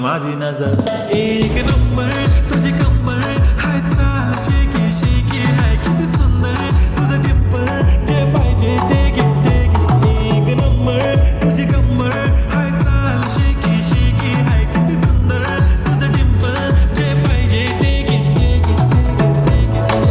माझी नजर. एक नंबर तुझी कंबर हाय, चाल शेकी शेकी हाय, किती सुंदर तुझं डिंपल, जे पाहिजे ते घे ते घे. एक नंबर तुझी कंबर हाय, चाल शेकी शेकी हाय, किती सुंदर तुझं डिंपल, जे पाहिजे ते घे ते घे ते घे ते घे.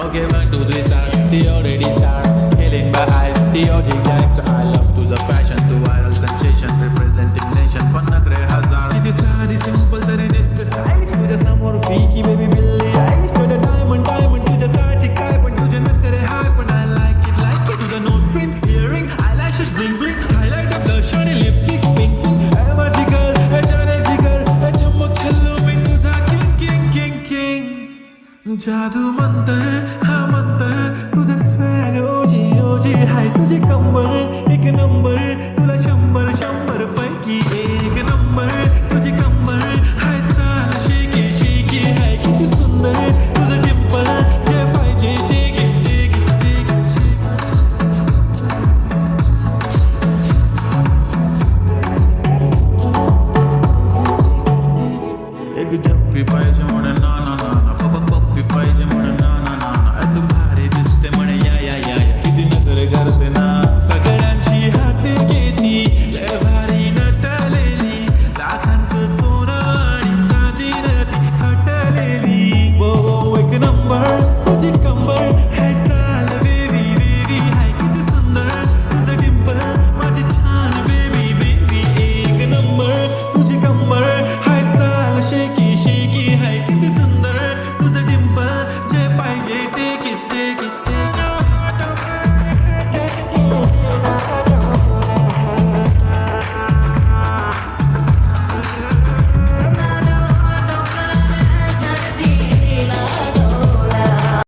Okay, 1, 2, 3, start. The already start. Healing my eyes. The OG gangs. I love to the passion, to viral sensations, representing nation. पण नखरे हजार. किती साधी simple तरी दिसते stylish. तुझ्या समोर फिकी baby बिल्ली आईश. तुझ्या diamond diamond तुझ्यासाठी काय, पण तुझे नखरे हाय, पण I like it like it. तुझं nose pin, earring, eyelashes bling bling, highlighter, blush आणि lipstick pink pink. ए माझी girl, ए जाने जिगर, ए चमक छल्लू मी तुझा king king king king. जादू मंतर